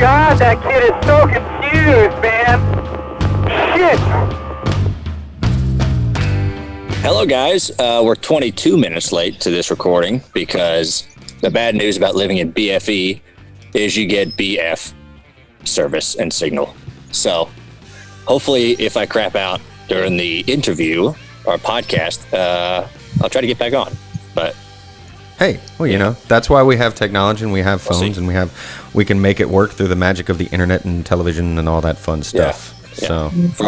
God, that kid is so confused, man. Shit. Hello, guys. We're 22 minutes late to this recording because the bad news about living in BFE is you get BF service and signal. So hopefully if I crap out during the interview or podcast, I'll try to get back on. But hey, well, you know, that's why we have technology and we have phones and we can make it work through the magic of the internet and television and all that fun stuff. Yeah. So for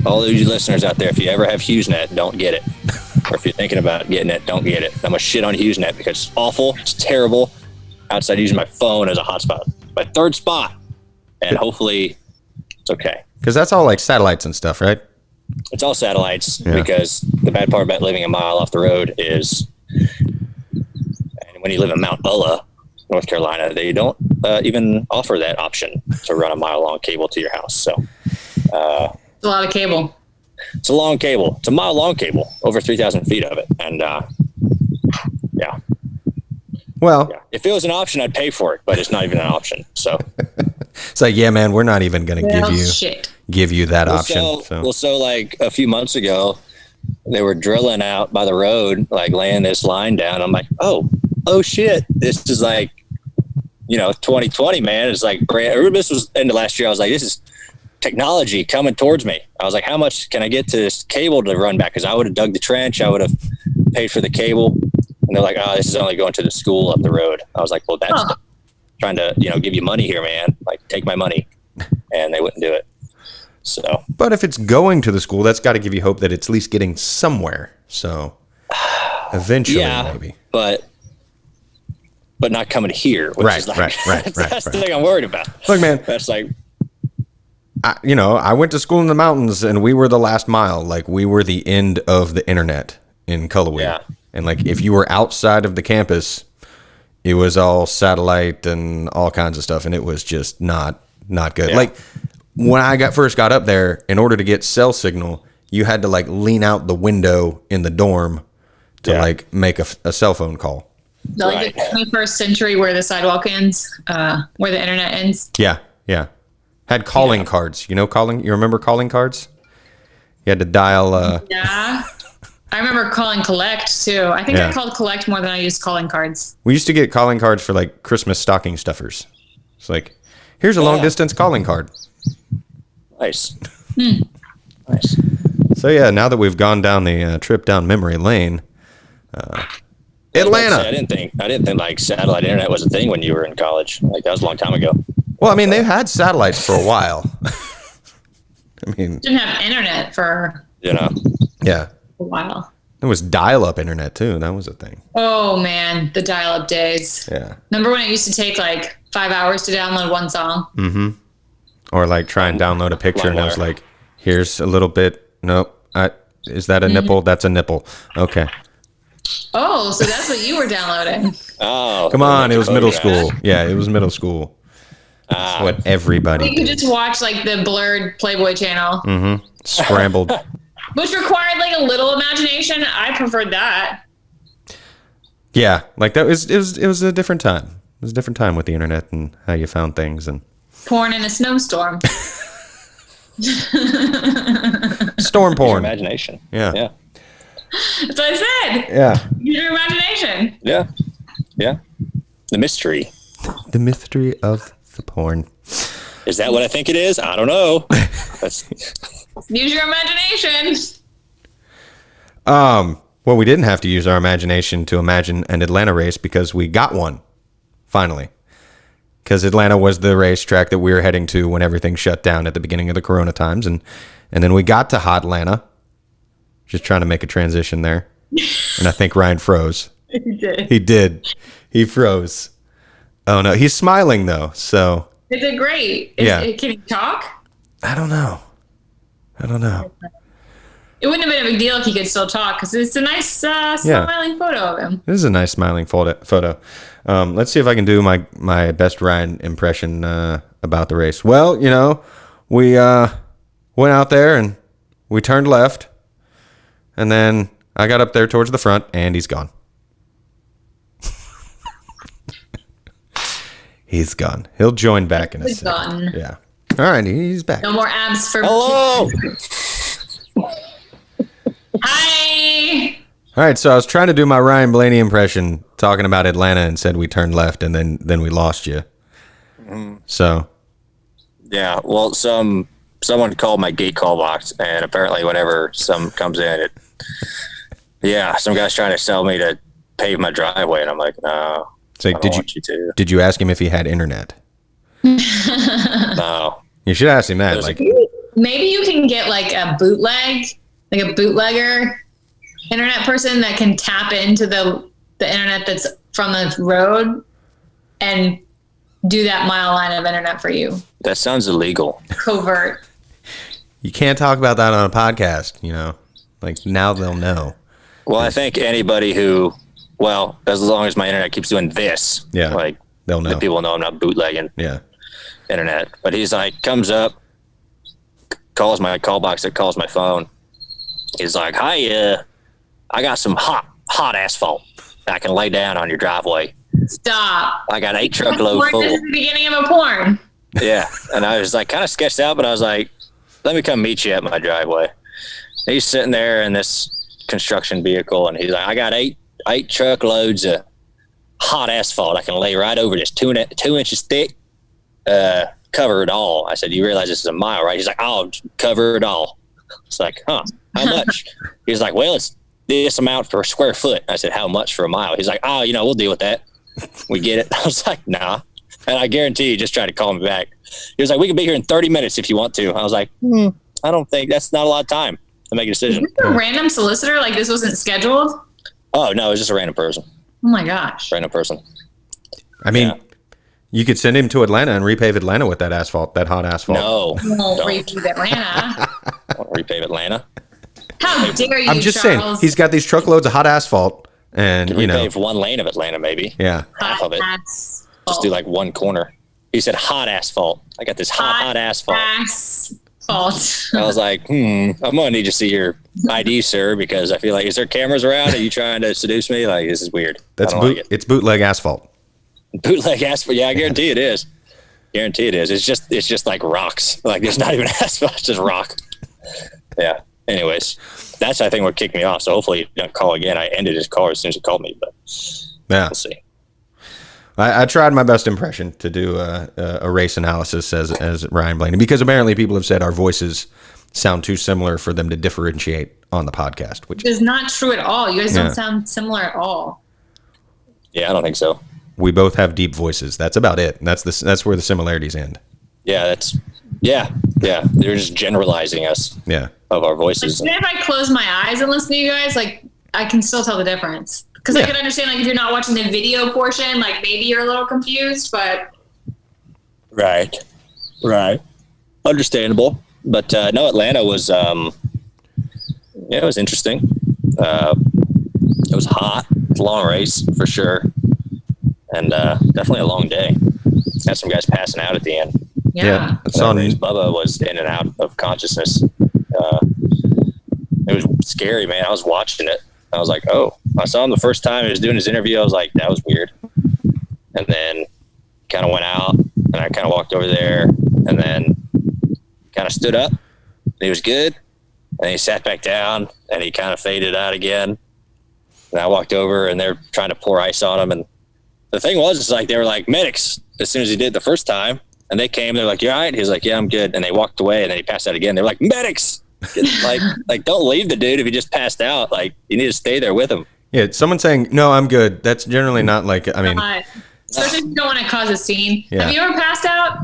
all of you listeners out there, if you ever have HughesNet, don't get it. Or if you're thinking about getting it, don't get it. I'm gonna shit on HughesNet because it's awful, it's terrible. Outside using my phone as a hotspot, my third spot, and hopefully it's okay. Because that's all like satellites and stuff, right? It's all satellites. Because the bad part about living a mile off the road is, and when you live in Mount Ulla, North Carolina, they don't even offer that option to run a mile-long cable to your house. So it's a lot of cable. It's a long cable. It's a mile-long cable, over 3,000 feet of it, and yeah. Well, if it was an option, I'd pay for it, but it's not even an option. So it's like, yeah, man, we're not even going to give you that option. So like a few months ago, they were drilling out by the road, like laying this line down. I'm like, oh shit, this is like, 2020, man. It's like, this was end of last year. I was like, this is technology coming towards me. I was like, how much can I get to this cable to run back? Because I would have dug the trench. I would have paid for the cable. And they're like, oh, this is only going to the school up the road. I was like, well, that's trying to, give you money here, man. Like, take my money. And they wouldn't do it. So, but if it's going to the school, that's got to give you hope that it's at least getting somewhere. So eventually, maybe. But not coming here. Which is like, that's the thing I'm worried about. Look, man. That's like, I went to school in the mountains and we were the last mile. Like, we were the end of the internet in Cullowhee. Yeah. And like, if you were outside of the campus, it was all satellite and all kinds of stuff. And it was just not good. Yeah. Like, when I first got up there, in order to get cell signal, you had to like lean out the window in the dorm to like make a cell phone call. Like the 21st century where the sidewalk ends, where the internet ends. Yeah. Had calling cards. You remember calling cards? You had to dial. Yeah. I remember calling collect too. I think I called collect more than I used calling cards. We used to get calling cards for like Christmas stocking stuffers. It's like, here's a long distance calling card. Nice. Nice. So yeah, now that we've gone down the trip down memory lane, Atlanta. I didn't think like satellite internet was a thing when you were in college. Like, that was a long time ago. Well, I mean, they've had satellites for a while. I mean, didn't have internet for a while. It was dial-up internet too. That was a thing. Oh man, the dial-up days. Yeah. Remember when it used to take like 5 hours to download one song? Mm-hmm. Or like try and download a picture and I was like, here's a little bit. Nope. Is that a nipple? That's a nipple. Okay. Oh, so that's what you were downloading. Oh. Come on. It was middle school. Yeah, it was middle school. That's what everybody You could just watch like the blurred Playboy channel. Mm-hmm. Scrambled. Which required like a little imagination. I preferred that. Yeah. Like it was a different time. It was a different time with the internet and how you found things and porn in a snowstorm. Storm porn. Imagination. Yeah. That's what I said. Yeah. Use your imagination. Yeah. The mystery. The mystery of the porn. Is that what I think it is? I don't know. Use your imagination. Well, we didn't have to use our imagination to imagine an Atlanta race because we got one. Finally. Because Atlanta was the racetrack that we were heading to when everything shut down at the beginning of the Corona times. And then we got to Hot Atlanta. Just trying to make a transition there. And I think Ryan froze. He did. He froze. Oh, no. He's smiling, though. So. Is it great? Can he talk? I don't know. It wouldn't have been a big deal if he could still talk because it's a nice smiling photo of him. This is a nice smiling photo. Let's see if I can do my best Ryan impression about the race. Well, we went out there and we turned left. And then I got up there towards the front and he's gone. He's gone. He'll join back in a second. Gone. Yeah. All right, he's back. No more abs for Hello. Hi. All right, so I was trying to do my Ryan Blaney impression, talking about Atlanta, and said we turned left, and then we lost you. So. Yeah. Well, someone called my gate call box, and apparently whenever some comes in, some guy's trying to sell me to pave my driveway, and I'm like, no. So did you ask him if he had internet? No. You should ask him that. Maybe you can get like a bootlegger internet person that can tap into the internet that's from the road and do that mile line of internet for you. That sounds illegal. Covert. You can't talk about that on a podcast, Like, now they'll know. Well, I think anybody as long as my internet keeps doing this, they'll know. The people know I'm not bootlegging internet. But he's like, comes up, calls my call box that calls my phone. He's like, hi, I got some hot asphalt I can lay down on your driveway. Stop. I got 8 truckloads full. This is the beginning of a porn. Yeah. And I was like kind of sketched out, but I was like, let me come meet you at my driveway. And he's sitting there in this construction vehicle, and he's like, I got eight truckloads of hot asphalt I can lay right over this 2 inches thick, cover it all. I said, you realize this is a mile, right? He's like, I'll cover it all. It's like, how much? He's like, well, it's this amount per square foot. I said, how much for a mile? He's like, we'll deal with that. We get it. I was like, nah. And I guarantee he just tried to call me back. He was like, we can be here in 30 minutes if you want to. I was like, I don't think that's not a lot of time to make a decision. Was this a random solicitor? Like this wasn't scheduled? Oh, no, it was just a random person. Oh my gosh. Random person. I mean, you could send him to Atlanta and repave Atlanta with that asphalt, that hot asphalt. No. Don't repave Atlanta. Don't repave Atlanta. How dare you, I'm just Charles? saying, he's got these truckloads of hot asphalt, and repave 1 lane of Atlanta, maybe. Yeah. Half of it. Just do like 1 corner. He said hot asphalt. I got this hot asphalt. I was like, I'm gonna need to see your ID, sir, because I feel like, is there cameras around? Are you trying to seduce me? Like, this is weird. It's bootleg asphalt. Bootleg asphalt. Yeah, I guarantee it is. It's just like rocks. Like there's not even asphalt. It's just rock. Yeah. Anyways, that's I think what kicked me off. So hopefully you don't call again. I ended his call as soon as he called me, but we'll see. I tried my best impression to do a race analysis as Ryan Blaney, because apparently people have said our voices sound too similar for them to differentiate on the podcast, which is not true at all. You guys don't sound similar at all. Yeah, I don't think so. We both have deep voices. That's about it. And that's where the similarities end. Yeah, they're just generalizing us. Yeah. Of our voices. Even if I close my eyes and listen to you guys, like I can still tell the difference. Because I could understand, like, if you're not watching the video portion, like, maybe you're a little confused, but... Right. Understandable. But, no, Atlanta was, it was interesting. It was hot. It's a long race, for sure. And definitely a long day. Had some guys passing out at the end. Yeah. Bubba was in and out of consciousness. It was scary, man. I was watching it. I was like, oh, I saw him the first time he was doing his interview. I was like, that was weird. And then kind of went out, and I kind of walked over there, and then kind of stood up. He was good. And he sat back down, and he kind of faded out again. And I walked over, and they're trying to pour ice on him. And the thing was, it's like they were like medics as soon as he did the first time. And they came, they're like, you all right? He was like, yeah, I'm good. And they walked away, and then he passed out again. They're like, medics! like don't leave the dude if he just passed out. Like, you need to stay there with him. Yeah, someone saying, no, I'm good. That's generally not like, I mean. Especially if you don't want to cause a scene. Yeah. Have you ever passed out?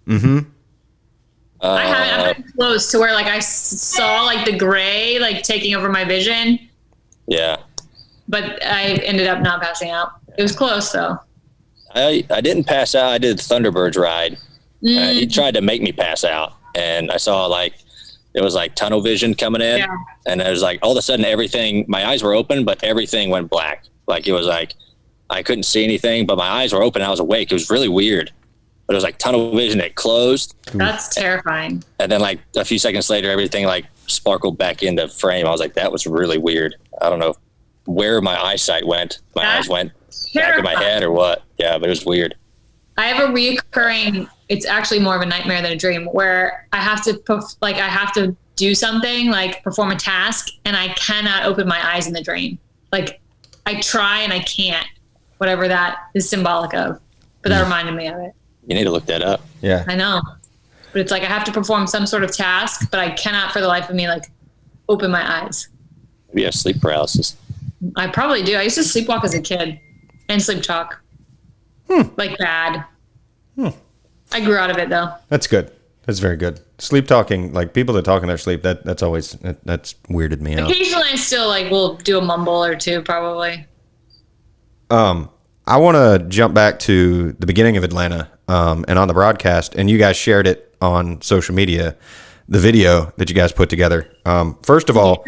Mm-hmm. I haven't. I've been close to where, like, I saw, like, the gray, like, taking over my vision. Yeah. But I ended up not passing out. It was close, though. I didn't pass out. I did the Thunderbirds ride. He tried to make me pass out. And I saw, like, it was like tunnel vision coming in. Yeah. And it was like all of a sudden everything, my eyes were open, but everything went black. Like it was like I couldn't see anything, but my eyes were open. I was awake. It was really weird. But it was like tunnel vision. It closed. That's terrifying. And then like a few seconds later, everything like sparkled back into frame. I was like, that was really weird. I don't know where my eyesight went. My eyes went back in my head or what. Yeah, but it was weird. I have a reoccurring, it's actually more of a nightmare than a dream, where I have to do something, like perform a task, and I cannot open my eyes in the dream. Like I try and I can't, whatever that is symbolic of. But that reminded me of it. You need to look that up. Yeah. I know. But it's like I have to perform some sort of task, but I cannot for the life of me like open my eyes. Maybe you have sleep paralysis. I probably do. I used to sleepwalk as a kid and sleep talk. Like bad. I grew out of it though. That's good. That's very good. Sleep talking, like people that talk in their sleep, that's weirded me out. Occasionally I still like will do a mumble or two probably. I want to jump back to the beginning of Atlanta and on the broadcast, and you guys shared it on social media, the video that you guys put together. First of all,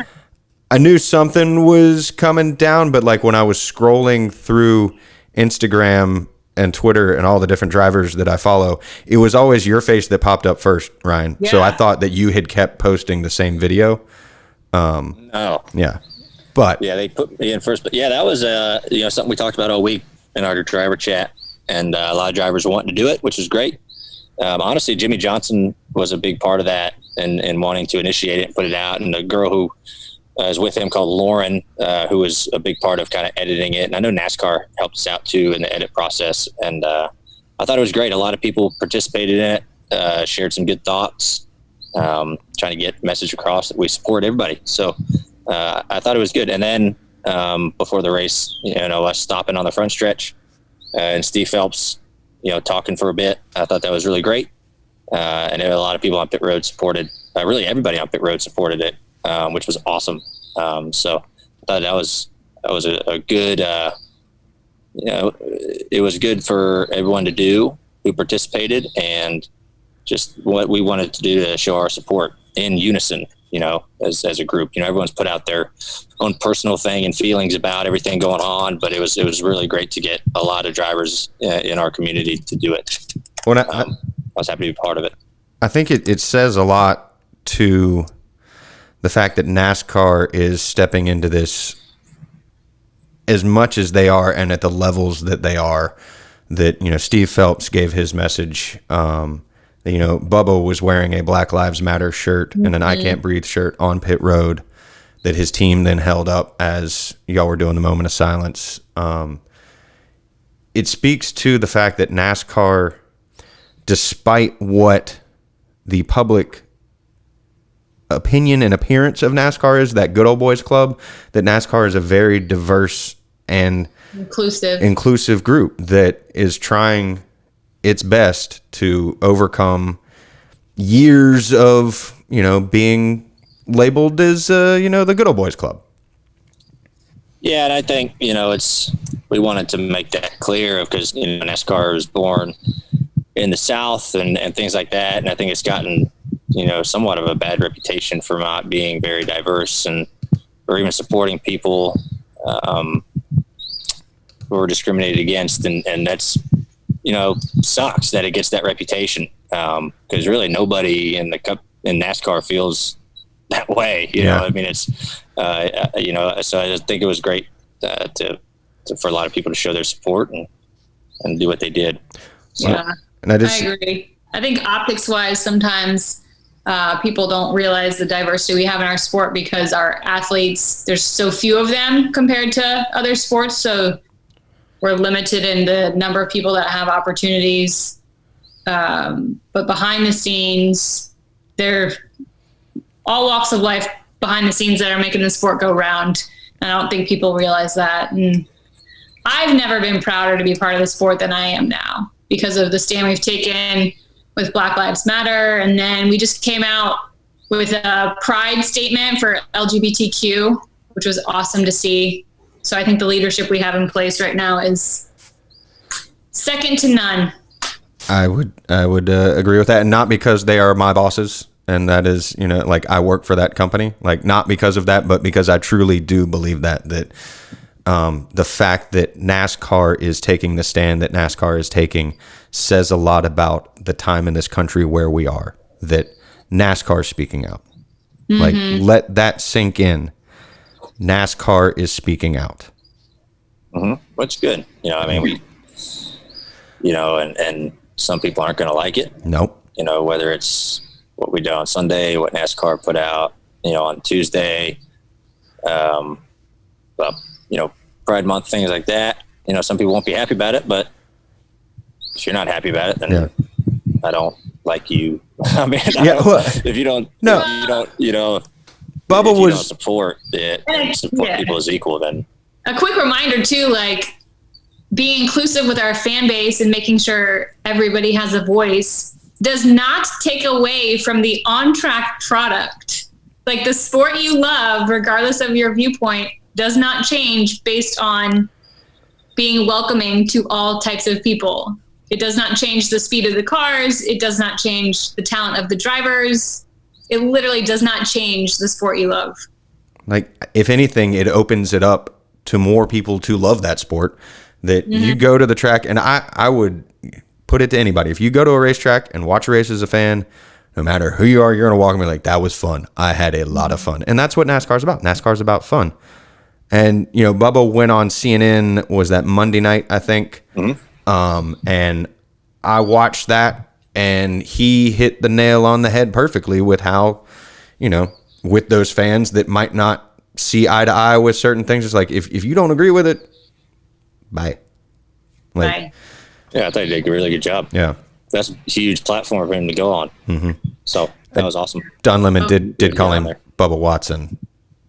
I knew something was coming down, but like when I was scrolling through Instagram and Twitter and all the different drivers that I follow, it was always your face that popped up first, Ryan. Yeah. So I thought that you had kept posting the same video. No. Yeah. But yeah, they put me in first. But yeah, that was something we talked about all week in our driver chat, and a lot of drivers wanting to do it, which is great. Honestly, Jimmy Johnson was a big part of that and wanting to initiate it and put it out. And the girl who is with him called Lauren, who was a big part of kind of editing it. And I know NASCAR helped us out too in the edit process. And I thought it was great. A lot of people participated in it, shared some good thoughts, trying to get message across that we support everybody. So I thought it was good. And then before the race, us stopping on the front stretch and Steve Phelps, talking for a bit. I thought that was really great. And a lot of people on pit road supported, really everybody on pit road supported it, which was awesome. So I thought that was a good, it was good for everyone to do who participated, and just what we wanted to do to show our support in unison, as a group. Everyone's put out their own personal thing and feelings about everything going on, but it was really great to get a lot of drivers in our community to do it. Well, I was happy to be part of it. I think it says a lot to the fact that NASCAR is stepping into this as much as they are and at the levels that they are, that, Steve Phelps gave his message. Bubba was wearing a Black Lives Matter shirt and an I Can't Breathe shirt on pit road that his team then held up as y'all were doing the moment of silence. It speaks to the fact that NASCAR, despite what the public opinion and appearance of NASCAR is, that good old boys club, that NASCAR is a very diverse and inclusive group that is trying its best to overcome years of, being labeled as, the good old boys club. Yeah. And I think, we wanted to make that clear because, NASCAR was born in the South and things like that. And I think it's gotten, somewhat of a bad reputation for not being very diverse or even supporting people who are discriminated against. And that's, sucks that it gets that reputation, because really nobody in NASCAR feels that way. It's, so I just think it was great for a lot of people to show their support and do what they did. So. Yeah, and I agree. I think optics wise, sometimes people don't realize the diversity we have in our sport because our athletes, there's so few of them compared to other sports. So we're limited in the number of people that have opportunities. But behind the scenes, they're all walks of life behind the scenes that are making the sport go round. And I don't think people realize that. And I've never been prouder to be part of the sport than I am now because of the stand we've taken with Black Lives Matter. And then we just came out with a pride statement for LGBTQ, which was awesome to see. So I think the leadership we have in place right now is second to none. I would agree with that. And not because they are my bosses. And that is, I work for that company, not because of that, but because I truly do believe that the fact that NASCAR is taking the stand that NASCAR is taking says a lot about the time in this country where we are, that NASCAR is speaking out. Mm-hmm. Let that sink in. NASCAR is speaking out. Mm-hmm. That's good. and some people aren't going to like it. Nope. Whether it's what we do on Sunday, what NASCAR put out, on Tuesday, Pride Month, things like that. Some people won't be happy about it, but if you're not happy about it, then I don't like you. I mean, if you don't, Bubba if you don't support it and support people as equal, then. A quick reminder too, like being inclusive with our fan base and making sure everybody has a voice does not take away from the on-track product. Like the sport you love, regardless of your viewpoint, does not change based on being welcoming to all types of people. It does not change the speed of the cars. It does not change the talent of the drivers. It literally does not change the sport you love. Like, if anything, it opens it up to more people to love that sport. That you go to the track, and I would put it to anybody. If you go to a racetrack and watch a race as a fan, no matter who you are, you're going to walk and be like, that was fun. I had a lot of fun. And that's what NASCAR's about. NASCAR's about fun. And, Bubba went on CNN, was that Monday night, I think? And I watched that, and he hit the nail on the head perfectly with how, with those fans that might not see eye to eye with certain things. It's like, if you don't agree with it, bye. Bye. Yeah, I thought he did a really good job. Yeah. That's a huge platform for him to go on. So that was awesome. Don Lemon did call him Bubba Watson.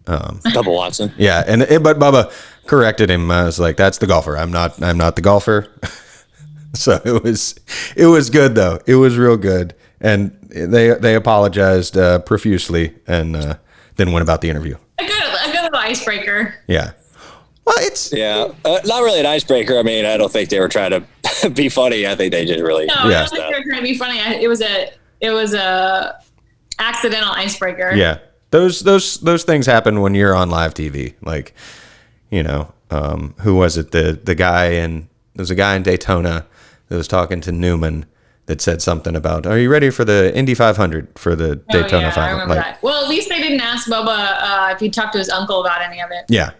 Bubba Watson. Yeah, but Bubba corrected him. I was like, "That's the golfer. I'm not the golfer." So it was good though. It was real good, and they apologized profusely, and then went about the interview. A good little icebreaker. Yeah. Well, it's not really an icebreaker. I mean, I don't think they were trying to be funny. I think they just really. No, I don't think they were trying to be funny. It was a accidental icebreaker. Yeah. Those things happen when you're on live TV. Like, who was it? The guy there's a guy in Daytona that was talking to Newman that said something about, are you ready for the Indy 500 for the Daytona 500? I remember that. Well, at least they didn't ask Bubba if he talked to his uncle about any of it. Yeah.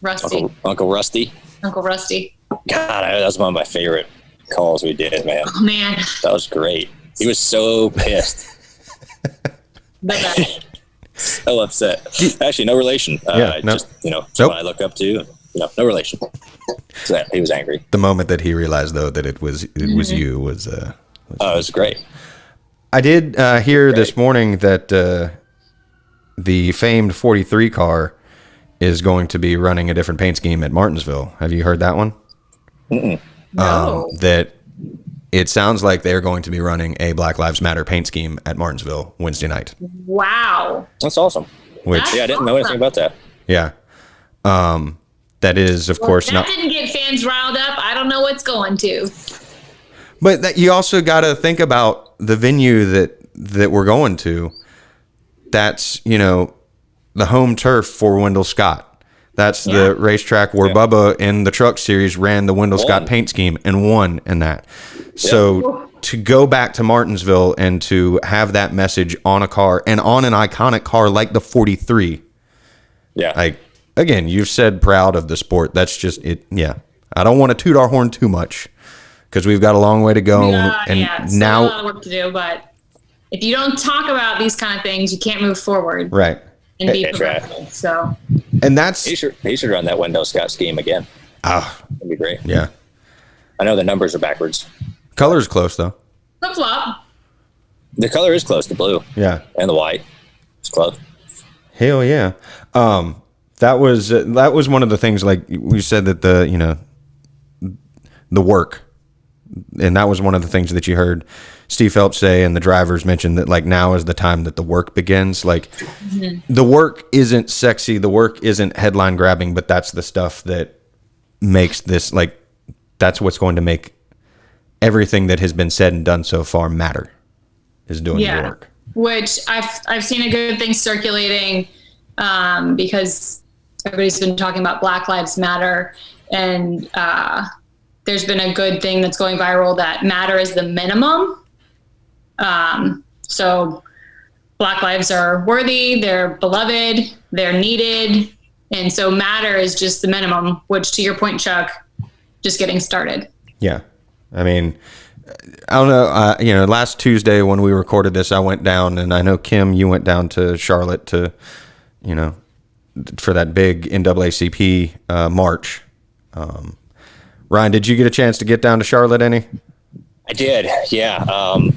Rusty. Uncle Rusty. Uncle Rusty. God, that was one of my favorite calls we did, man. Oh, man. That was great. He was so pissed. So upset. Actually, no relation. Just someone I look up to. No relation. So he was angry. The moment that he realized, though, that it was you was. It was great. I did hear this morning that the famed 43 car is going to be running a different paint scheme at Martinsville. Have you heard that one? No. That it sounds like they're going to be running a Black Lives Matter paint scheme at Martinsville Wednesday night. Wow. That's awesome. I didn't know anything about that. Yeah. That is, of course, that didn't get fans riled up. I don't know what's going to. But you also got to think about the venue that we're going to. That's, the home turf for Wendell Scott. That's the racetrack where Bubba in the Truck Series ran the Wendell Scott paint scheme and won in that. So to go back to Martinsville and to have that message on a car and on an iconic car like the 43. Yeah. Like, again, you've said proud of the sport. That's just it. Yeah. I don't want to toot our horn too much because we've got a long way to go. And now a lot of work to do, but if you don't talk about these kind of things, you can't move forward. Right. And be progressive. So. And that's he should run that Wendell Scott scheme again. That'd be great. Yeah. I know the numbers are backwards. Color's close though. Flip flop. The color is close, the blue. Yeah. And the white. It's close. Hell yeah. That was one of the things, like we said, that the work, and that was one of the things that you heard Steve Phelps say, and the drivers mentioned that, like, now is the time that the work begins. Like, the work isn't sexy, the work isn't headline grabbing, but that's the stuff that makes this, like, that's what's going to make everything that has been said and done so far matter, is doing the work. Which I've seen a good thing circulating because everybody's been talking about Black Lives Matter, and there's been a good thing that's going viral that matter is the minimum. So Black lives are worthy, they're beloved, they're needed, and so matter is just the minimum, which, to your point, Chuck, just getting started. Yeah. I mean, I don't know. Last Tuesday when we recorded this, I went down, and I know Kim, you went down to Charlotte to, for that big NAACP march. Ryan, did you get a chance to get down to Charlotte any? I did, yeah. I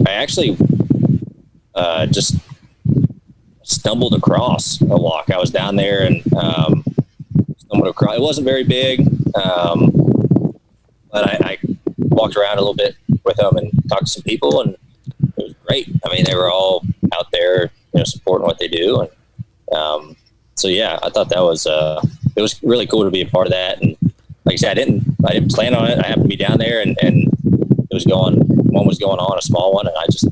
actually just stumbled across a walk. I was down there and stumbled across. It wasn't very big, but I walked around a little bit with them and talked to some people, and it was great. I mean, they were all out there, supporting what they do, and so yeah, I thought that was it was really cool to be a part of that. And like I said, I didn't plan on it. I happened to be down there, and it was one was going on, a small one, and I just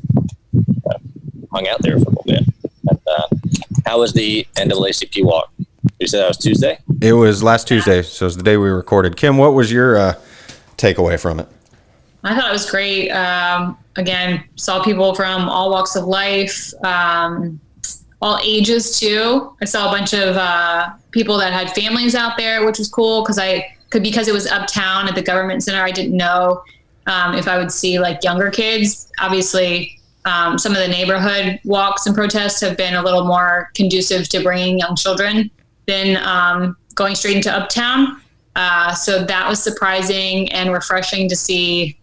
hung out there for a little bit. And, how was the NAACP walk? You said that was Tuesday? It was last Tuesday, so it was the day we recorded. Kim, what was your takeaway from it? I thought it was great. Again, saw people from all walks of life, all ages too. I saw a bunch of people that had families out there, which was cool because it was uptown at the government center. I didn't know if I would see like younger kids. Obviously, some of the neighborhood walks and protests have been a little more conducive to bringing young children than going straight into uptown. So that was surprising and refreshing to see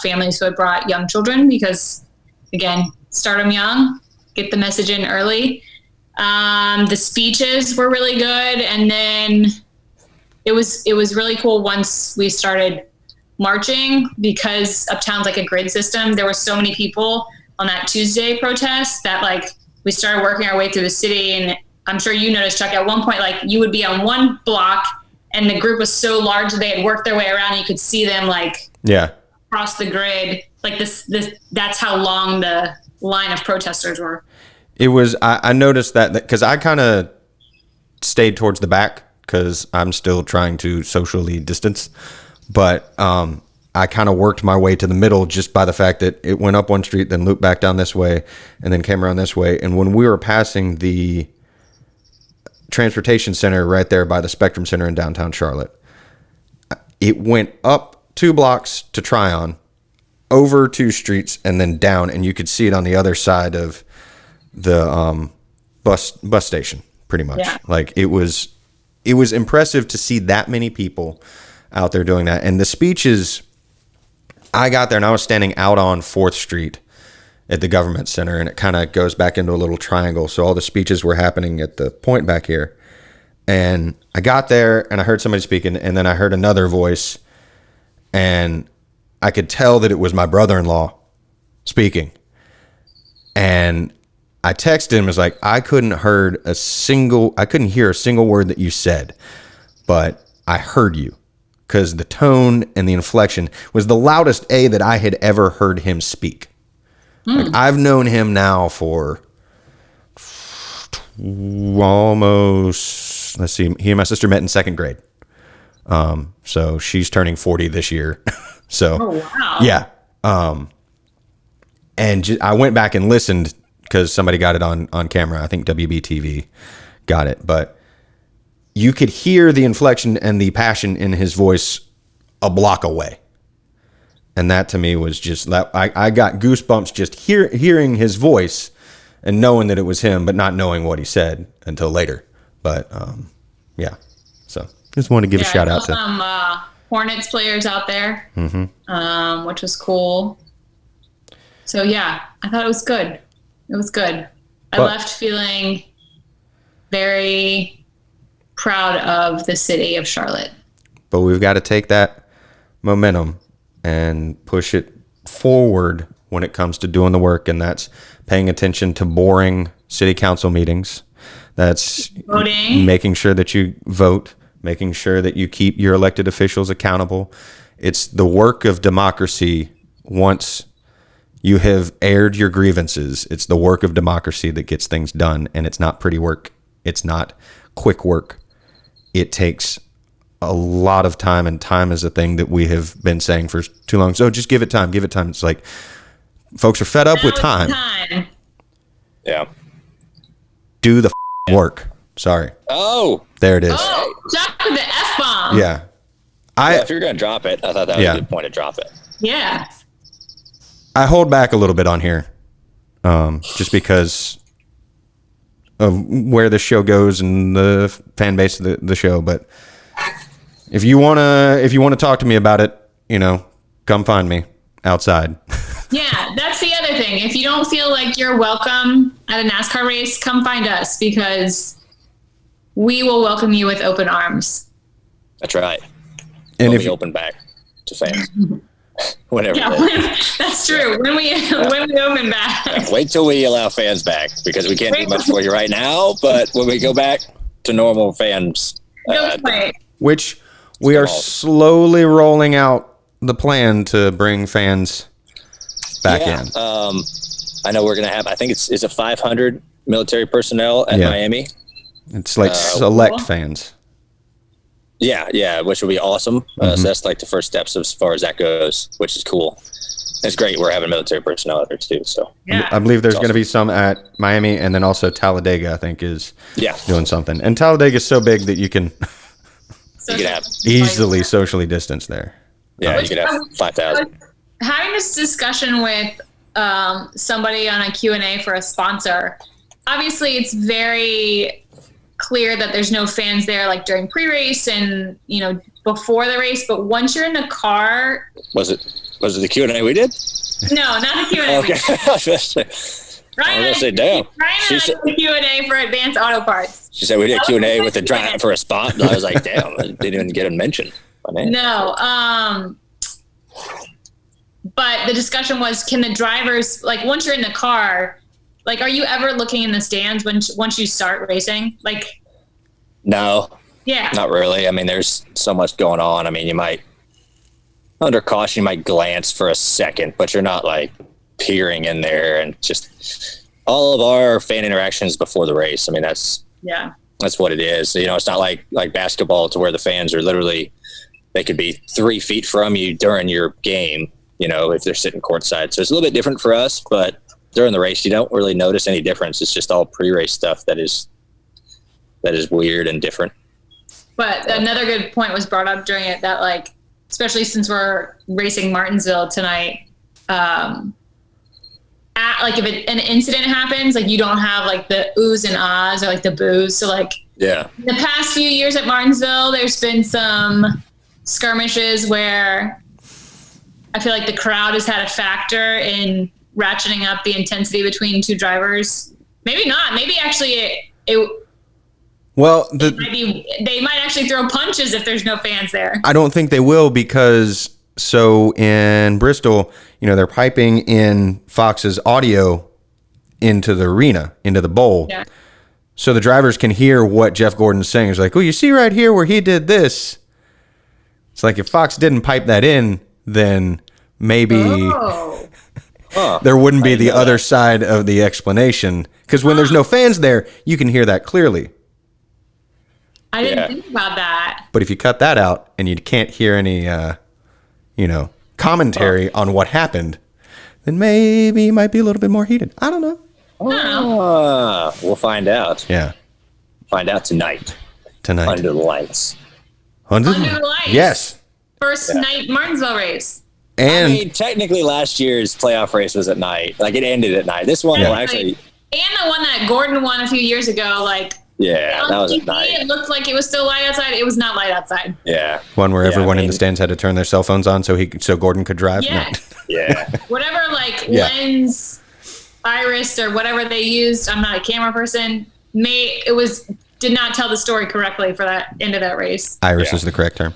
families who had brought young children because, again, start them young, get the message in early. The speeches were really good. And then it was really cool once we started marching because uptown's like a grid system. There were so many people on that Tuesday protest that like we started working our way through the city. And I'm sure you noticed, Chuck, at one point, like you would be on one block and the group was so large that they had worked their way around and you could see them like across the grid. Like this, that's how long the line of protesters were. It was, I noticed that because I kind of stayed towards the back because I'm still trying to socially distance, but I kind of worked my way to the middle just by the fact that it went up one street, then looped back down this way, and then came around this way. And when we were passing the transportation center right there by the Spectrum Center in downtown Charlotte, it went up 2 blocks to Tryon, over 2 streets, and then down, and you could see it on the other side of the bus station, pretty much. Yeah. Like it was impressive to see that many people out there doing that. And the speeches, I got there and I was standing out on 4th Street at the government center, and it kind of goes back into a little triangle. So all the speeches were happening at the point back here. And I got there and I heard somebody speaking, and then I heard another voice, and I could tell that it was my brother-in-law speaking. And I texted him, was like, I couldn't hear a single word that you said, but I heard you. Because the tone and the inflection was the loudest that I had ever heard him speak. Like, I've known him now for almost, let's see, he and my sister met in 2nd grade. So she's turning 40 this year. So, wow. Yeah. And I went back and listened because somebody got it on camera. I think WBTV got it, but you could hear the inflection and the passion in his voice a block away. And that to me was just, I got goosebumps just hearing his voice and knowing that it was him, but not knowing what he said until later. But yeah, so just wanted to give a shout out to some Hornets players out there, which was cool. So yeah, I thought it was good. It was good. I left feeling very proud of the city of Charlotte. But we've got to take that momentum and push it forward when it comes to doing the work, and that's paying attention to boring city council meetings. That's voting, making sure that you vote, making sure that you keep your elected officials accountable. It's the work of democracy. Once you have aired your grievances, it's the work of democracy that gets things done, and it's not pretty work. It's not quick work. It takes a lot of time, and time is a thing that we have been saying for too long. So just give it time, give it time. It's like folks are fed up with time. Yeah. Do the work. Sorry. Oh. There it is. Oh, drop the F-bomb. Yeah. Well, if you're going to drop it, I thought that was a good point to drop it. Yeah. I hold back a little bit on here, just because of where the show goes and the fan base of the show. But if you wanna talk to me about it, come find me outside. Yeah, that's the other thing. If you don't feel like you're welcome at a NASCAR race, come find us, because we will welcome you with open arms. That's right. And we'll if be open back to fans. Whenever. Yeah, that's true. Yeah. When we open back. Yeah, wait till we allow fans back, because we can't do much for you right now. But when we go back to normal fans, which we are slowly rolling out the plan to bring fans back in. I know we're gonna have. I think it's a 500 military personnel at Miami. It's like select fans. Yeah, which will be awesome. So that's like the first steps as far as that goes, which is cool. It's great. We're having military personnel out there too. So I believe there's going to be some at Miami, and then also Talladega, I think, is doing something. And Talladega is so big that you can have easily socially distance there. Yeah, you could have 5,000. Having this discussion with somebody on a Q&A for a sponsor, obviously it's very clear that there's no fans there, like during pre-race and before the race. But once you're in the car, was it the Q&A we did? No, not the Q&A. Okay. Ryan and I did the Q&A for Advanced Auto Parts. She said we did a Q&A with the drive for a spot, and I was like, damn, I didn't even get a mention. No. But the discussion was, can the drivers, like, once you're in the car, like, are you ever looking in the stands once you start racing? Like, no. Yeah. Not really. I mean, there's so much going on. I mean, you might, under caution, you might glance for a second, but you're not, like, peering in there. And just all of our fan interactions before the race, I mean, that's what it is. It's not like basketball, to where the fans are literally, they could be 3 feet from you during your game, if they're sitting courtside. So it's a little bit different for us, but during the race, you don't really notice any difference. It's just all pre-race stuff that is weird and different. But another good point was brought up during it, that, like, especially since we're racing Martinsville tonight, like, if an incident happens, like, you don't have, like, the oohs and ahs or, like, the boos. So, like, in the past few years at Martinsville, there's been some skirmishes where I feel like the crowd has had a factor in ratcheting up the intensity between two drivers. Maybe not. Maybe actually they might actually throw punches if there's no fans there. I don't think they will, because in Bristol, they're piping in Fox's audio into the arena, into the bowl. Yeah. So the drivers can hear what Jeff Gordon's saying. It's like, oh, you see right here where he did this. It's like, if Fox didn't pipe that in, then maybe there wouldn't be the other side of the explanation. Because when there's no fans there, you can hear that clearly. I didn't think about that. But if you cut that out and you can't hear any, commentary on what happened, then maybe it might be a little bit more heated. I don't know. We'll find out. Yeah. Find out tonight. Under the lights. Under the lights. Yes. First night Martinsville race. And I mean, technically last year's playoff race was at night. Like, it ended at night. This one will actually. And the one that Gordon won a few years ago, like. Yeah, that was at night. It looked like it was still light outside. It was not light outside. Yeah. One where everyone in the stands had to turn their cell phones on so Gordon could drive. Yeah. No. Yeah. Whatever, like, lens, iris, or whatever they used. I'm not a camera person. Did not tell the story correctly for that end of that race. Iris is the correct term.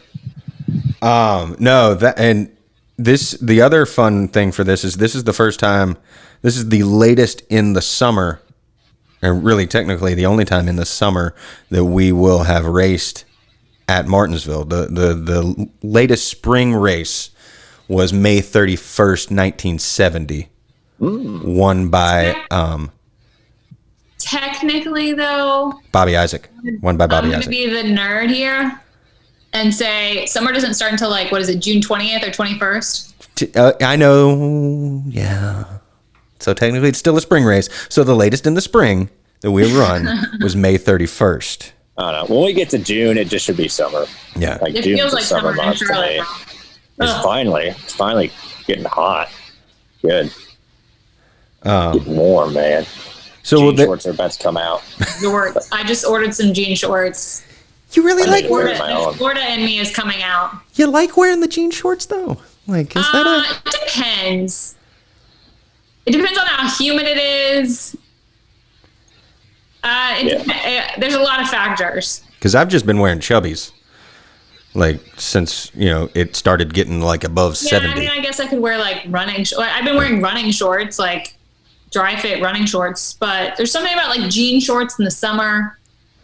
The other fun thing for this is the first time. This is the latest in the summer, and really technically the only time in the summer that we will have raced at Martinsville. The latest spring race was May 31st, 1970, won by technically, though, Bobby Isaac. Won by Bobby Isaac. I'm going to be the nerd here and say summer doesn't start until, like, what is it, June 20th or 21st? I know, yeah. So technically it's still a spring race. So the latest in the spring that we run was May 31st. I don't know. When we get to June, it just should be summer. Yeah. Like, it June's feels like summer month to me. It's finally getting hot. Good. Getting warm, man. So jean shorts are about to come out. Shorts. I just ordered some jean shorts. You really like wearing Florida in me is coming out. You like wearing the jean shorts though? Like, is that It depends. It depends on how humid it is. There's a lot of factors. Because I've just been wearing chubbies, like since it started getting like above 70. I mean, I guess I could wear like running. I've been wearing running shorts, like dry fit running shorts. But there's something about like jean shorts in the summer.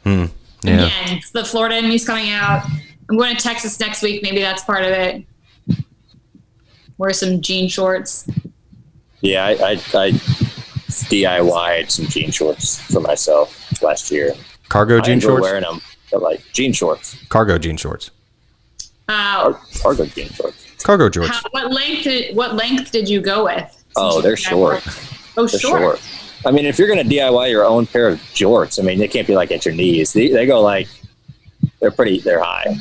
Yeah. Again, the Florida in me's coming out. I'm going to Texas next week. Maybe that's part of it. Wear some jean shorts. Yeah, I DIY'd some jean shorts for myself last year. Cargo jean shorts? Wearing them, but like jean shorts. Cargo jean shorts. Cargo jean shorts. Cargo shorts. What length did you go with? Oh, they're short. Oh, they're short. I mean, if you're going to DIY your own pair of jorts, I mean, they can't be like at your knees. They go like, they're high.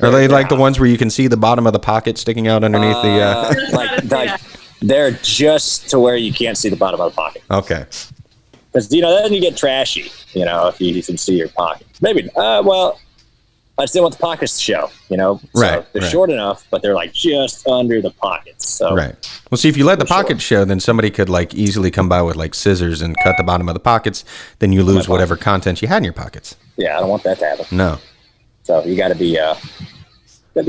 Are they like the ones where you can see the bottom of the pocket sticking out underneath the... like they're just to where you can't see the bottom of the pocket. Okay. Because, then you get trashy, if you can see your pocket. Maybe, I just didn't want the pockets to show, So right. They're short enough, but they're like just under the pockets. So right. Well, see, if you let the pockets show, then somebody could like easily come by with like scissors and cut the bottom of the pockets. Then you lose whatever content you had in your pockets. Yeah, I don't want that to happen. No. So you got to be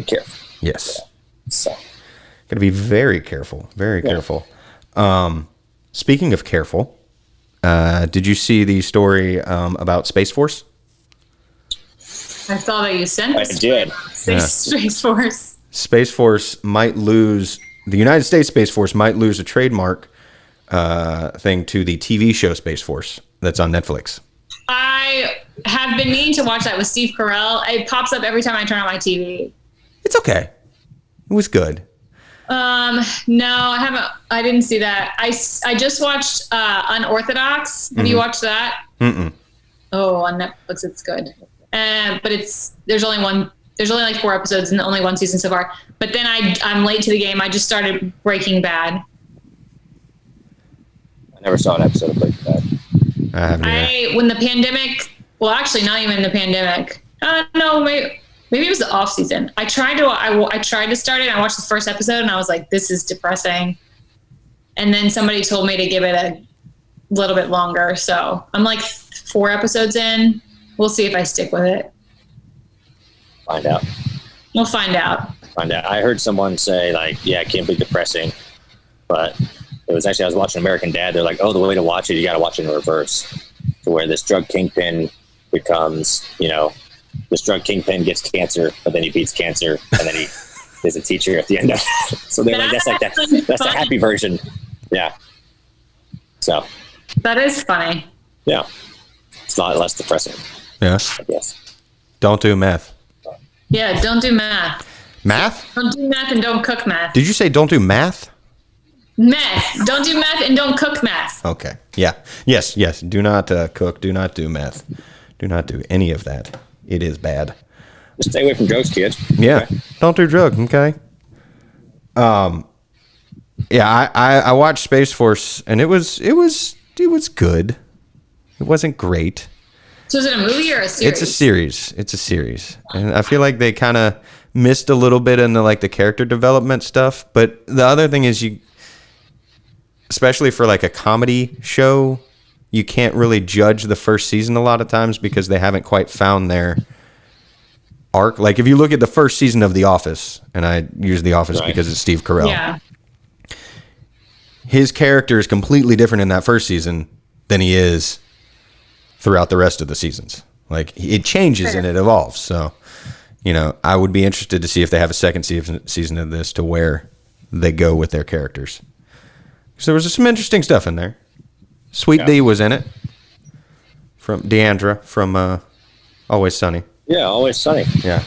careful. Yes. Yeah. So got to be very careful. Very careful. Speaking of careful, did you see the story about Space Force? I saw that you sent this. I did. Space Force. Space Force might lose. The United States Space Force might lose a trademark thing to the TV show Space Force that's on Netflix. I have been meaning to watch that with Steve Carell. It pops up every time I turn on my TV. It's okay. It was good. No, I haven't. I didn't see that. I just watched Unorthodox. Have you watched that? Mm-mm. Oh, on Netflix, it's good. But there's only like 4 episodes and only 1 season so far. But then I'm late to the game. I just started Breaking Bad. I never saw an episode of Breaking Bad. I haven't either. When the pandemic, well, actually not even the pandemic. No, maybe it was the off season. I tried to start it. I watched the first episode and I was like, this is depressing. And then somebody told me to give it a little bit longer. So I'm like 4 episodes in. We'll see if I stick with it. Find out. We'll find out. I heard someone say, like, yeah, it can't be depressing. But it was actually, I was watching American Dad. They're like, oh, the way to watch it, you got to watch it in reverse. To where this drug kingpin becomes, this drug kingpin gets cancer, but then he beats cancer, and then he is a teacher at the end of it. So they're like, that's the happy version. Yeah. So. That is funny. Yeah. It's a lot less depressing. Yeah. I guess. Don't do meth. Yeah, don't do math. Math? Don't do math and don't cook math. Did you say don't do math? Meth. Don't do meth and don't cook meth. Okay. Yeah. Yes. Do not cook. Do not do meth. Do not do any of that. It is bad. Just stay away from drugs, kids. Yeah. Okay. Don't do drugs. Okay. Yeah. I watched Space Force and it was good. It wasn't great. So is it a movie or a series? It's a series. And I feel like they kind of missed a little bit in the character development stuff. But the other thing is especially for like a comedy show, you can't really judge the first season a lot of times because they haven't quite found their arc. Like if you look at the first season of The Office, and I use The Office because it's Steve Carell. Yeah. His character is completely different in that first season than he is throughout the rest of the seasons. Like it changes and it evolves. So, I would be interested to see if they have a second season of this to where they go with their characters. So there was some interesting stuff in there. Sweet D was in it. From Deandra from Always Sunny. Yeah, Always Sunny. Yeah.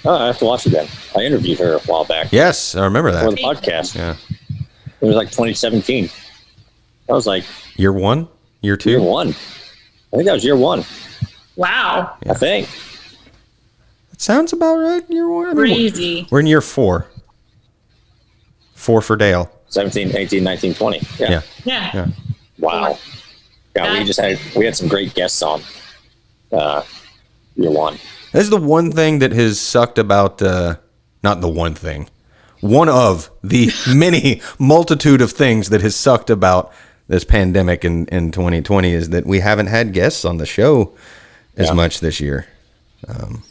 Oh, I have to watch it then. I interviewed her a while back. Yes, I remember that. For the podcast. Yeah. It was like 2017. I was like... Year 1? Year 2? Year 1. I think that was year 1. Wow. I think. It sounds about right. Year 1. Crazy. We're in year 4. 4 for Dale. 17, 18, 19, 20. Yeah. Wow. Yeah, we had some great guests on year one. This is the one thing that has sucked about, not the one thing, one of the many multitude of things that has sucked about this pandemic in 2020 is that we haven't had guests on the show as much this year.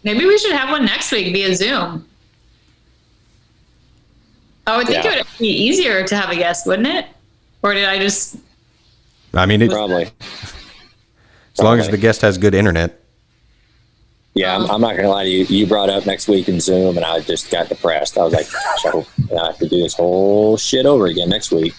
Maybe we should have one next week via Zoom. I would think it would be easier to have a guest, wouldn't it? Or did I just... I mean, probably. As long as the guest has good internet. Yeah, I'm not going to lie to you. You brought up next week in Zoom, and I just got depressed. I was like, gosh, I hope I have to do this whole shit over again next week.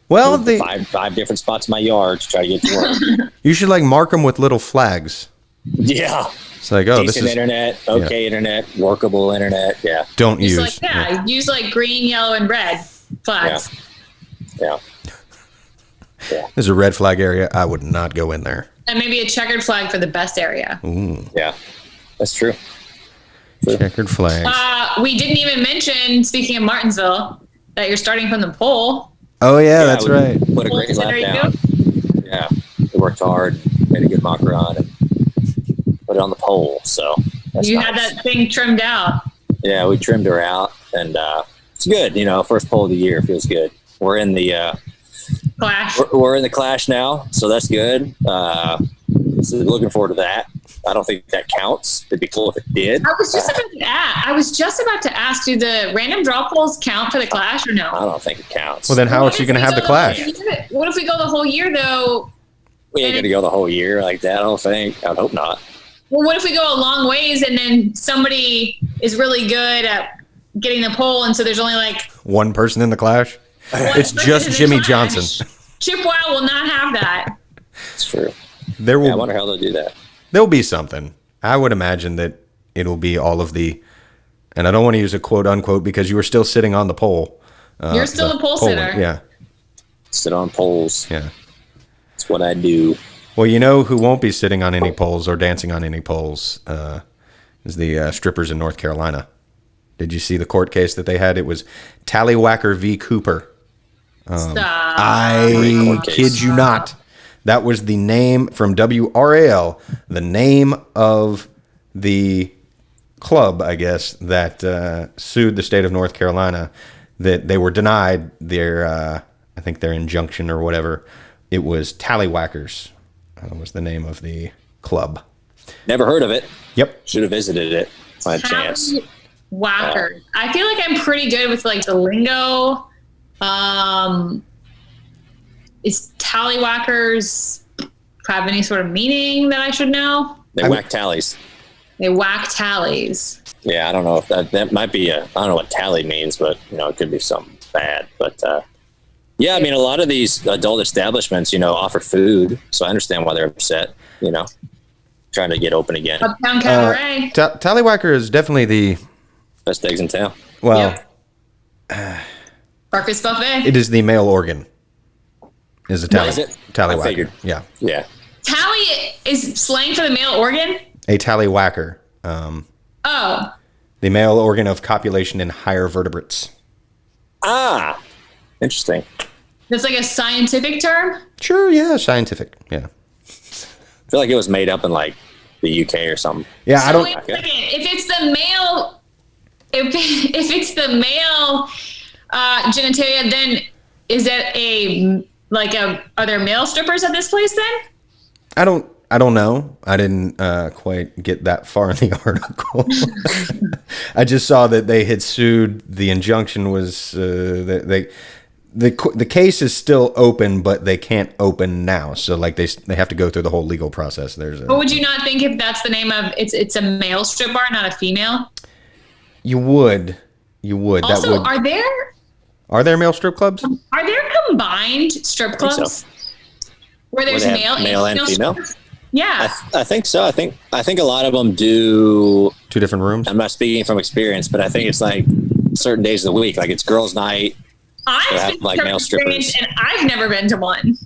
Well, five different spots in my yard to try to get to work. You should mark them with little flags. Yeah. It's like, decent, this is internet, internet, workable internet. Yeah. Don't use. Use green, yellow, and red flags. Yeah. There's a red flag area. I would not go in there. And maybe a checkered flag for the best area. Ooh. Yeah, that's true. Checkered flags. We didn't even mention, speaking of Martinsville, that you're starting from the pole. Oh, yeah, that's right. Put a great lap down. Yeah, we worked hard, made a good mock run, and put it on the pole. So you had that thing trimmed out. Yeah, we trimmed her out, and it's good. First pole of the year feels good. We're in the Clash. We're in the Clash now, so that's good. So looking forward to that. I don't think that counts. It'd be cool if it did. I was just about to ask, do the random draw polls count for the Clash or no? I don't think it counts. Well, then how else are you going to have the Clash? What if we go the whole year, though? We ain't going to go the whole year like that, I don't think. I hope not. Well, what if we go a long ways and then somebody is really good at getting the pole, and so there's only one person in the Clash? It's just Jimmy Johnson. Chippewa will not have that. It's true. I wonder how they'll do that. There'll be something. I would imagine that it'll be all of the, and I don't want to use a quote unquote because you were still sitting on the pole. You're still the pole sitter. Yeah. Sit on poles. Yeah. That's what I do. Well, you know who won't be sitting on any poles or dancing on any poles is the strippers in North Carolina. Did you see the court case that they had? It was Tallywhacker v. Cooper. I kid you not. That was the name from WRAL, the name of the club, I guess, that sued the state of North Carolina, that they were denied their, I think their injunction or whatever. It was Tallywhackers was the name of the club. Never heard of it. Yep. Should have visited it if I had a chance. Whacker. I feel like I'm pretty good with the lingo. Is tallywhackers have any sort of meaning that I should know? They whack tallies. They whack tallies. Yeah, I don't know if that might be I don't know what tally means, but it could be something bad. But yeah, I mean, a lot of these adult establishments, offer food, so I understand why they're upset. Trying to get open again. Uptown Cabaret. Tallywhacker is definitely the best eggs in town. Well, breakfast buffet. It is the male organ. Is a tally? Is it? Tallywhacker. I figured. Yeah. Tally is slang for the male organ. A tallywhacker. The male organ of copulation in higher vertebrates. Ah, interesting. That's a scientific term? Sure, yeah, scientific, yeah. I feel like it was made up in the UK or something. Yeah, I don't. Wait a second. If it's the male, if it's the male genitalia, then is that are there male strippers at this place then? I don't know. I didn't quite get that far in the article. I just saw that they had sued. The injunction was the case is still open, but they can't open now. So they have to go through the whole legal process. But would you not think if that's the name of it's a male strip bar, not a female? You would. Also, are there male strip clubs? Are there combined strip clubs so. where there's male and female? Yeah, I think so. I think a lot of them do 2 different rooms. I'm not speaking from experience, but I think it's certain days of the week, it's girls' night. I've been male strippers, and I've never been to one.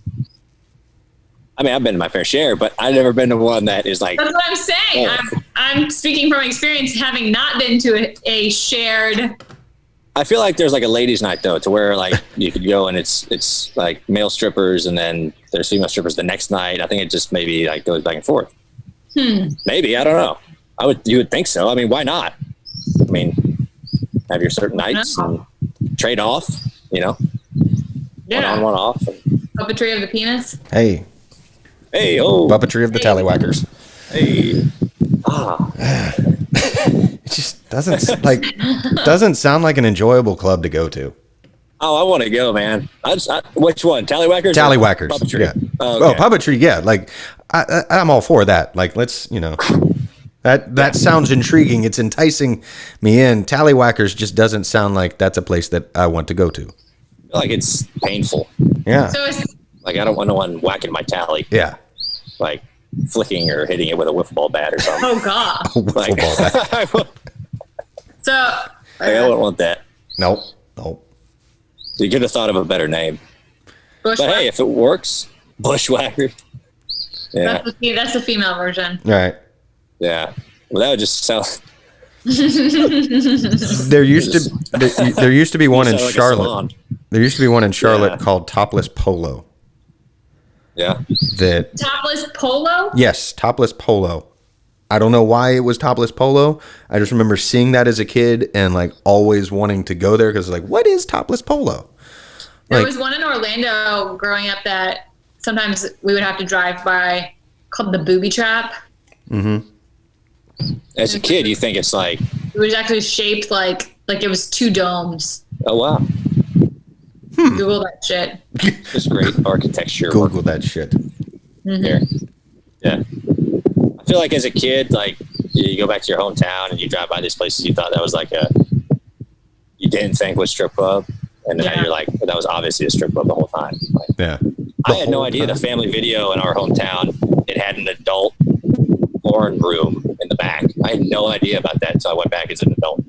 I mean, I've been to my fair share, but I've never been to one that is That's what I'm saying. I'm speaking from experience, having not been to a shared I feel like there's like a ladies' night though, to where like you could go and it's like male strippers and then there's female strippers the next night. I think it just maybe like goes back and forth. Maybe, I don't know. You would think so. I mean, why not? I mean, have your certain nights and trade off, you know? Yeah. One on, one off. Puppetry of the penis. Hey, oh. Puppetry of the Tallywhackers. Hey. It just doesn't sound like an enjoyable club to go to. Oh, I want to go, man. Which one? Tallywhackers? Tallywhackers. Puppetry? Yeah. Oh, okay. Puppetry. Yeah. Like I'm all for that. Like, let's, that sounds intriguing. It's enticing me in. Tallywhackers just doesn't sound like that's a place that I want to go to. Like it's painful. Yeah. So it's, Like I don't want no one whacking my tally. Yeah. Like flicking or hitting it with a wiffle ball bat or something. oh God. Like, Ball bat. So I wouldn't want that. Nope. You could have thought of a better name. But hey, if it works, bushwhacker. Yeah. That's the female version. All right. Yeah. Well, that would just sound. There used to be one in like Charlotte. There used to be one in Charlotte called Topless Polo. Yeah. Topless polo? Yes, Topless Polo. I don't know why it was Topless Polo. I just remember seeing that as a kid and like always wanting to go there because like, what is Topless Polo? There was one in Orlando growing up that sometimes we would have to drive by called the Booby Trap. Mm-hmm. As a kid, you think it's like. It was actually shaped like it was 2 domes. Oh, wow. Google that shit. Just great architecture. Google that shit. Mm-hmm. Here. Yeah. I feel like as a kid, like you go back to your hometown and you drive by these places you thought that was like you didn't think was strip club. And then you're like, that was obviously a strip club the whole time. Like, Yeah. I had no idea the Family Video in our hometown, it had an adult porn room in the back. I had no idea about that. So I went back as an adult.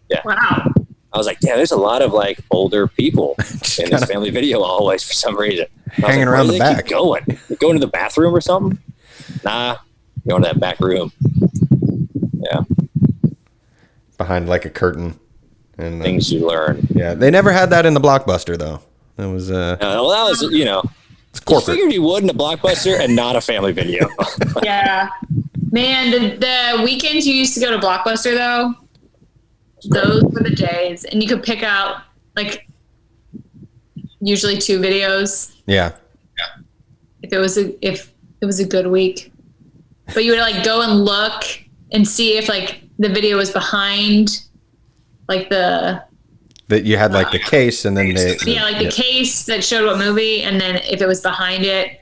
Yeah. Wow. I was like, yeah, there's a lot of like older people in this Family Video always for some reason. Hanging around the back. Keep going. You going to the bathroom or something? Nah, going to that back room. Yeah. Behind like a curtain. And things you learn. Yeah, they never had that in the Blockbuster though. That was well, that was it's corporate. I figured you would in a Blockbuster and not a Family Video. Yeah. Man, the weekends you used to go to Blockbuster though, those were the days, and you could pick out like usually 2 videos. Yeah. If it was a good week, but you would like go and look and see if like the video was behind, like that you had like the case, and then the case that showed what movie, and then if it was behind it,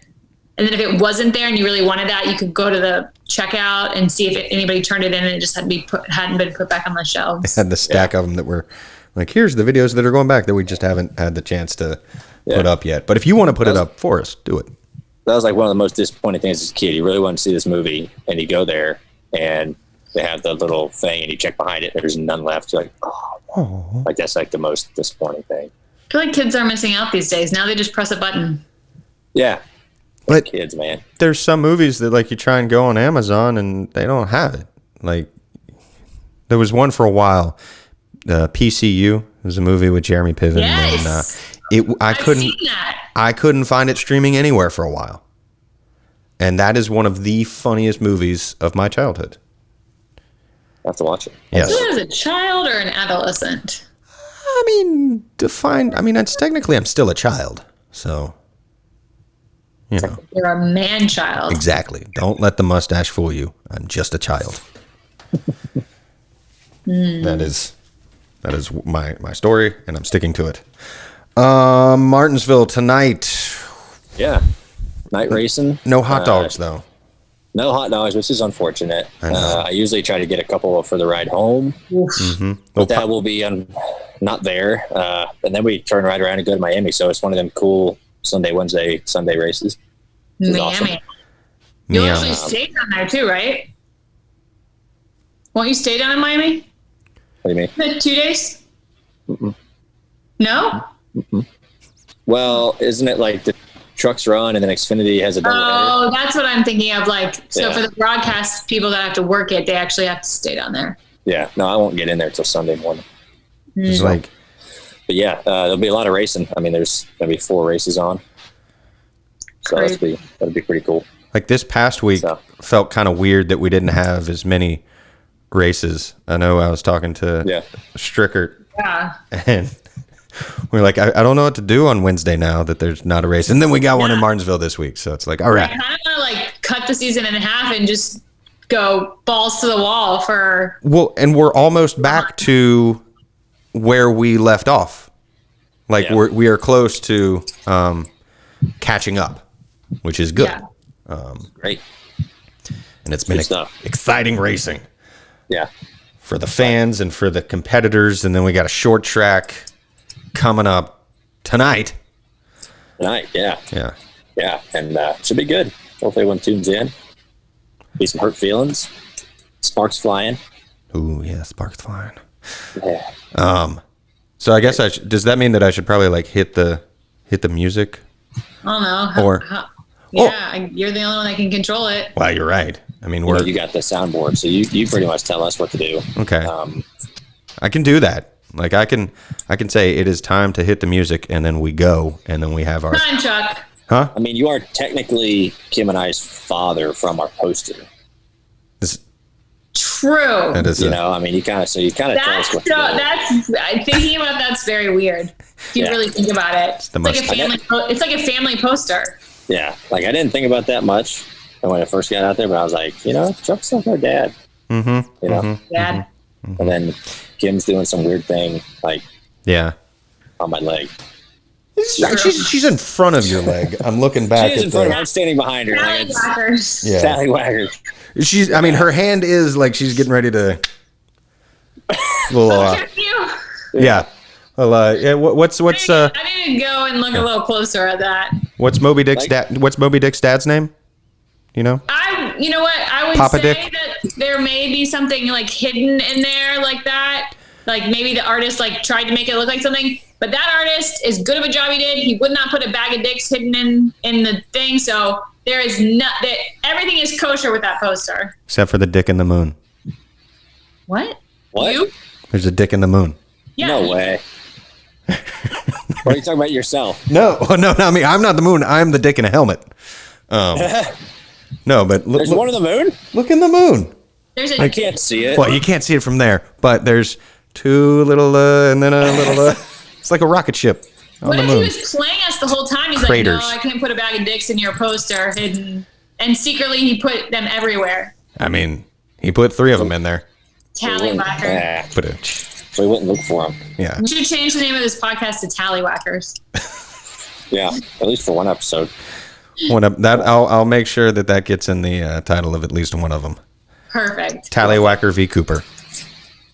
and then if it wasn't there and you really wanted that, you could go to the checkout and see if anybody turned it in and it just hadn't been put back on the shelves. Had the stack of them that were like, here's the videos that are going back that we just haven't had the chance to put up yet. But if you want to put it up for us, do it. That was like one of the most disappointing things as a kid. You really want to see this movie, and you go there, and they have the little thing, and you check behind it, there's none left. You're like, oh. Like that's like the most disappointing thing. I feel like kids are missing out these days. Now they just press a button. Yeah. But kids, man. There's some movies that like you try and go on Amazon and they don't have it. Like there was one for a while, PCU. It was a movie with Jeremy Piven. Yes. And I couldn't find it streaming anywhere for a while. And that is one of the funniest movies of my childhood. I have to watch it. Yes. So as a child or an adolescent? I mean, it's technically I'm still a child. So, You're a man child. Exactly. Don't let the mustache fool you. I'm just a child. That is my story, and I'm sticking to it. Martinsville tonight. Yeah. Night racing. No hot dogs, though. No hot dogs, which is unfortunate. I usually try to get a couple for the ride home. Mm-hmm. But that will be not there. And then we turn right around and go to Miami. So it's one of them cool Sunday, Wednesday, Sunday races. Miami. Awesome. You'll actually stay down there too, right? Won't you stay down in Miami? What do you mean? 2 days? Mm-mm. No? Mm-mm. Well, isn't it like the trucks run and then Xfinity has a double header? That's what I'm thinking of. For the broadcast people that have to work it, they actually have to stay down there. Yeah. No, I won't get in there till Sunday morning. It's like yeah, there'll be a lot of racing. I mean, there's going to be 4 races on. So that'll be pretty cool. Like this past week felt kind of weird that we didn't have as many races. I know I was talking to Strickert. Yeah. And we're like, I don't know what to do on Wednesday now that there's not a race. And then we got one in Martinsville this week. So it's like, all right. I kind of want to like cut the season in half and just go balls to the wall for. Well, and we're almost back to where we left off. Like we are close to catching up, which is good. Yeah. Great. And it's been exciting racing. Yeah. For the fans and for the competitors. And then we got a short track coming up tonight. Yeah. Yeah. Yeah. And should be good. Hopefully everyone tunes in. Be some hurt feelings. Sparks flying. Ooh, yeah, sparks flying. Yeah. So I guess does that mean that I should probably like hit the music? I don't know. You're the only one that can control it. Well, you're right. I mean, you got the soundboard, so you pretty much tell us what to do. Okay. I can do that. Like I can say it is time to hit the music, and then we go, and then we have our Come on, Chuck. Huh? I mean, you are technically Kim and I's father from our poster. True. That is I mean, you kind of tell us what to do. Thinking about that's very weird. If you really think about it, it's like a family poster. Yeah, like I didn't think about that much when I first got out there, but I was like, Chuck's like our dad. Mm-hmm. Dad. Mm-hmm. And then Kim's doing some weird thing, like on my leg. She's in front of your leg. I'm looking back. She's in front of her. I'm standing behind her. Tallywhackers. Yeah. Tallywhackers. I mean, her hand is like she's getting ready to. Yeah. Well, what's I need to go and look a little closer at that. What's Moby Dick's dad's name? You know? You know what? I would Papa say Dick? that there may be something like hidden in there like that. Like maybe the artist like tried to make it look like something, but that artist, as good of a job he did, he would not put a bag of dicks hidden in the thing. So there is everything is kosher with that poster. Except for the dick in the moon. What? You? There's a dick in the moon. Yeah. No way. Or are you talking about yourself? No, I mean, I'm not the moon. I'm the dick in a helmet. No, but there's one in the moon? Look in the moon. I can't see it. Well, you can't see it from there, but there's 2 little and then a little it's like a rocket ship on what the if moon. he was playing us the whole time? He's Craters. like, no, I can't put a bag of dicks in your poster hidden. And secretly he put them everywhere. I mean, he put 3 of them in there. Tallywhacker. So we wouldn't look for them. Yeah. We should change the name of this podcast to Tallywhackers. Yeah, at least for one episode. I'll make sure that gets in the title of at least one of them. Perfect. Tallywhacker v. Cooper.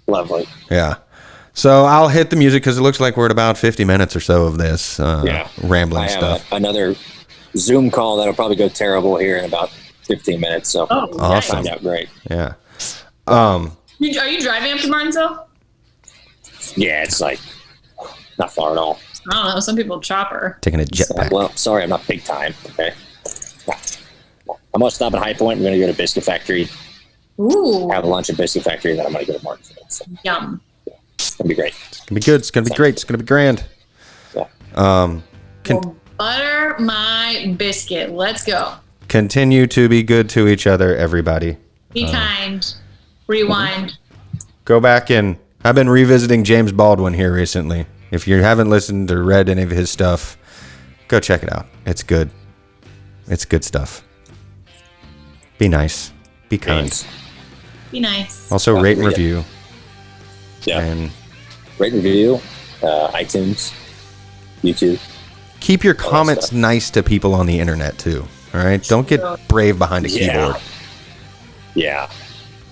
Lovely. Yeah. So I'll hit the music because it looks like we're at about 50 minutes or so of this rambling stuff. I have another Zoom call that'll probably go terrible here in about 15 minutes. So awesome. Find out great. Yeah. Are you driving up to Martinsville? Yeah, it's like not far at all. I don't know. Some people chopper. Taking a jetpack. Well, sorry, I'm not big time. Okay. I'm gonna stop at High Point. We're gonna go to Biscuit Factory. Ooh. Have a lunch at Biscuit Factory, and then I'm gonna go to Martinsville. So Yum. it's gonna be great. It's gonna be good. It's gonna be great. It's gonna be grand. Yeah. Well, butter my biscuit. Let's go. Continue to be good to each other, everybody. Be kind. Rewind. Go back and I've been revisiting James Baldwin here recently. If you haven't listened or read any of his stuff, go check it out. It's good. It's good stuff. Be nice. Be kind. Thanks. Be nice. Also, rate and review. Yeah. And rate and review. iTunes. YouTube. Keep your comments nice to people on the internet, too. All right? Don't get brave behind a keyboard. Yeah.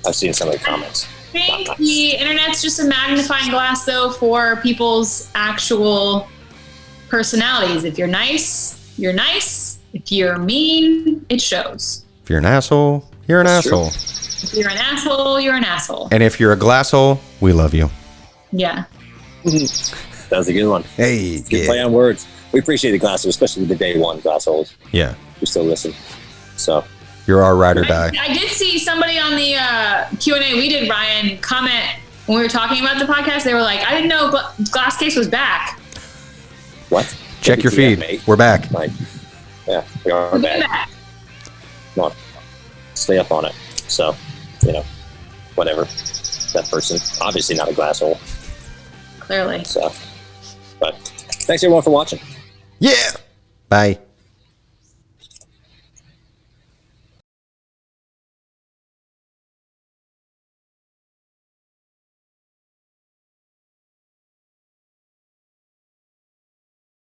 I've seen some of the comments. I think the internet's just a magnifying glass, though, for people's actual personalities. If you're nice, you're nice. If you're mean, it shows. If you're an asshole, you're an asshole. If you're an asshole, you're an asshole. And if you're a glasshole, we love you. Yeah. That was a good one. Hey, good play on words. We appreciate the glassholes, especially the day one glassholes. Yeah. We still listen. So. You're our ride or die. I did see somebody on the Q&A we did, Ryan, comment when we were talking about the podcast, they were like, I didn't know Glass Case was back. What? Check your feed. Mate. We're back. Like, yeah, we are back. Come on. Stay up on it. So, whatever. That person, obviously not a glass hole. Clearly. So, but thanks everyone for watching. Yeah. Bye.